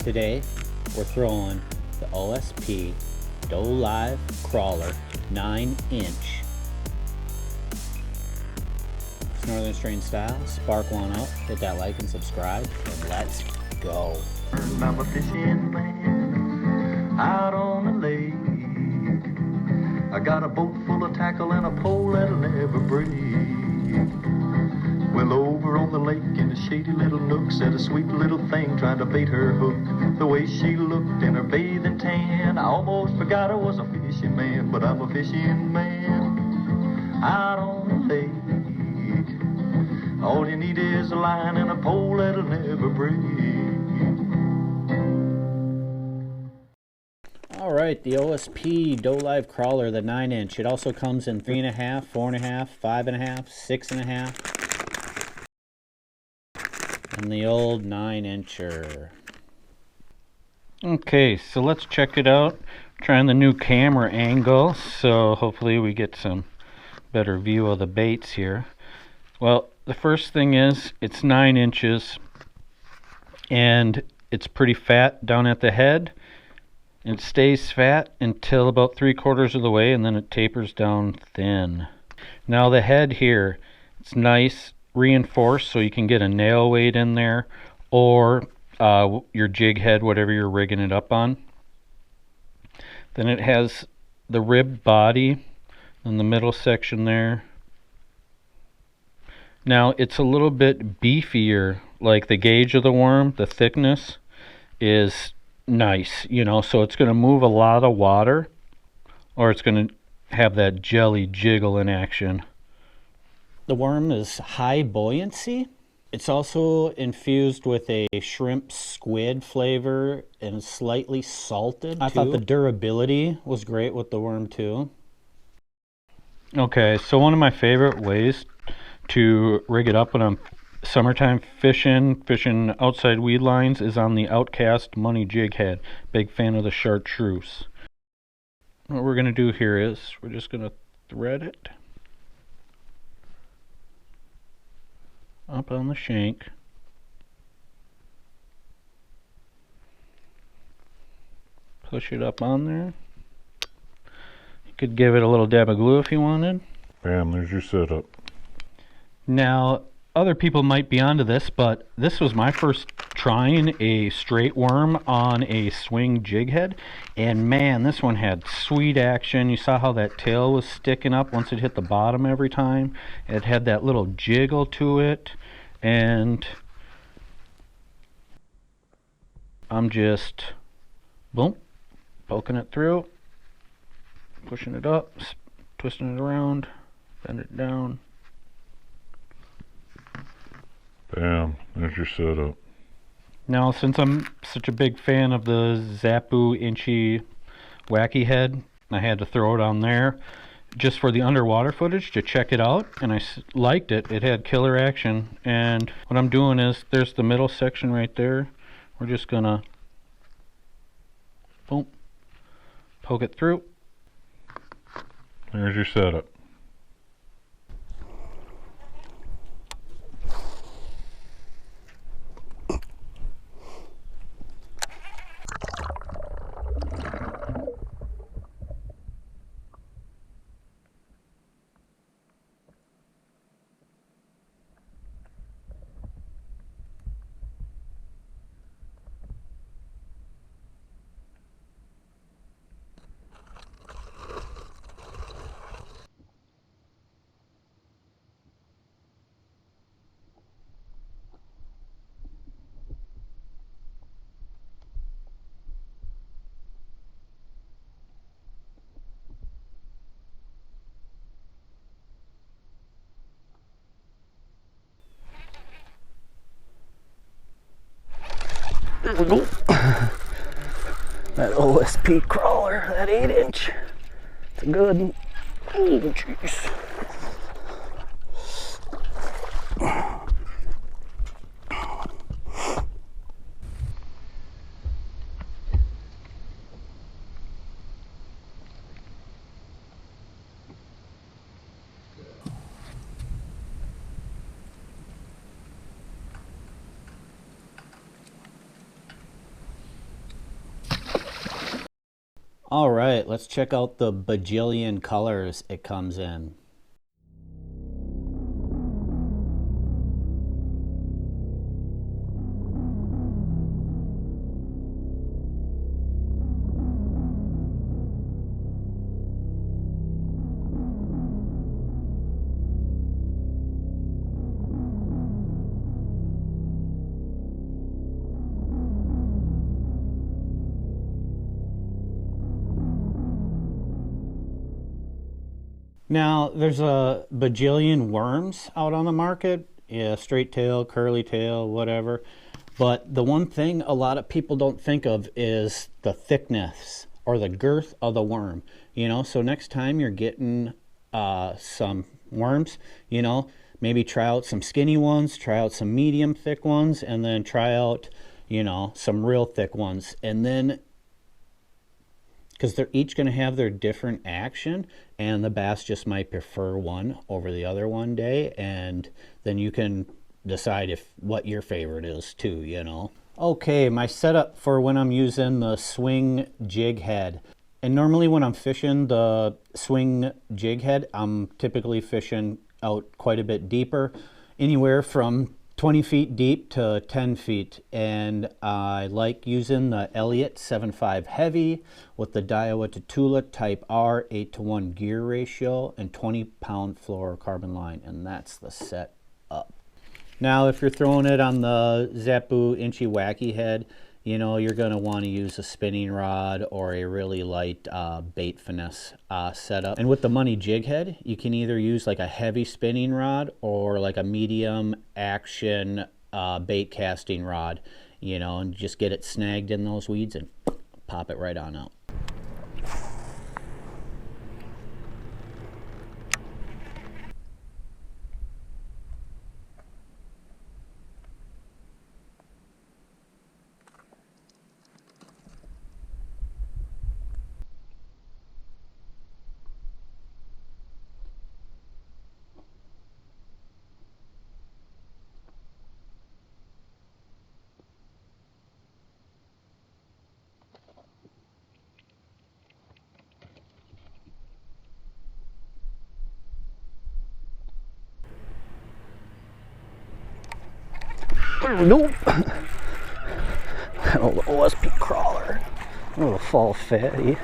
Today we're throwing the Osp Dolive Crawler 9-inch. It's Northern Strain style. Spark one up, hit that like and subscribe, and let's go. I'm a fishing man out on the lake. I got a boat full of tackle and a pole that'll never break. Well, over on the lake in a shady little nook sat a sweet little thing trying to bait her hook. The way she looked in her bathing tan, I almost forgot I was a fishing man, but I'm a fishing man out on the lake. All you need is a line and a pole that'll never break. Alright, the Osp Dolive Crawler, the 9-inch. It also comes in 3.5, 4.5, 5.5, 6.5. And the old 9-incher. Okay, so let's check it out. Trying the new camera angle, so hopefully we get some better view of the baits here. Well, the first thing is it's 9 inches and it's pretty fat down at the head. It stays fat until about 3/4 of the way, and then it tapers down thin. Now the head here, it's nice reinforced so you can get a nail weight in there, or your jig head, whatever you're rigging it up on. Then it has the ribbed body in the middle section there. Now it's a little bit beefier, like the gauge of the worm, the thickness is nice, you know, so it's going to move a lot of water, or it's going to have that jelly jiggle in action. The worm is high buoyancy. It's also infused with a shrimp squid flavor and slightly salted. I thought the durability was great with the worm too. Okay, so one of my favorite ways to rig it up when I'm summertime fishing outside weed lines is on the OUTKAST money jig head. Big fan of the chartreuse. What we're going to do here is we're just going to thread it up on the shank. Push it up on there. You could give it a little dab of glue if you wanted. Bam, there's your setup. Now, other people might be onto this, but this was my first trying a straight worm on a swing jig head, and man, this one had sweet action. You saw how that tail was sticking up once it hit the bottom every time. It had that little jiggle to it, and I'm just boom, poking it through, pushing it up, twisting it around, bend it down. Bam, there's your setup. Now, since I'm such a big fan of the ZAPPU INCHY WACHY head, I had to throw it on there just for the underwater footage to check it out, and I liked it. It had killer action, and what I'm doing is there's the middle section right there. We're just gonna boom, poke it through. There's your setup. There we go. That Osp crawler, that 8-inch. It's a good one. Oh, jeez. All right, let's check out the bajillion colors it comes in. Now, there's a bajillion worms out on the market. Yeah, straight tail, curly tail, whatever. But the one thing a lot of people don't think of is the thickness or the girth of the worm. You know, so next time you're getting some worms, you know, maybe try out some skinny ones, try out some medium thick ones, and then try out, you know, some real thick ones. And then, because they're each going to have their different action, and the bass just might prefer one over the other one day, and then you can decide if what your favorite is too, you know. Okay, my setup for when I'm using the swing jig head. And normally when I'm fishing the swing jig head, I'm typically fishing out quite a bit deeper, anywhere from 20 feet deep to 10 feet, and I like using the Elliott 7.5 heavy with the Daiwa Tatula Type R 8:1 gear ratio and 20-pound fluorocarbon line, and that's the setup. Now, if you're throwing it on the ZAPPU INCHY WACHY head, you know, you're going to want to use a spinning rod or a really light bait finesse setup. And with the Money jig head, you can either use like a heavy spinning rod or like a medium action bait casting rod, you know, and just get it snagged in those weeds and pop it right on out. Nope. Oh, the Osp crawler. Oh, fall fatty.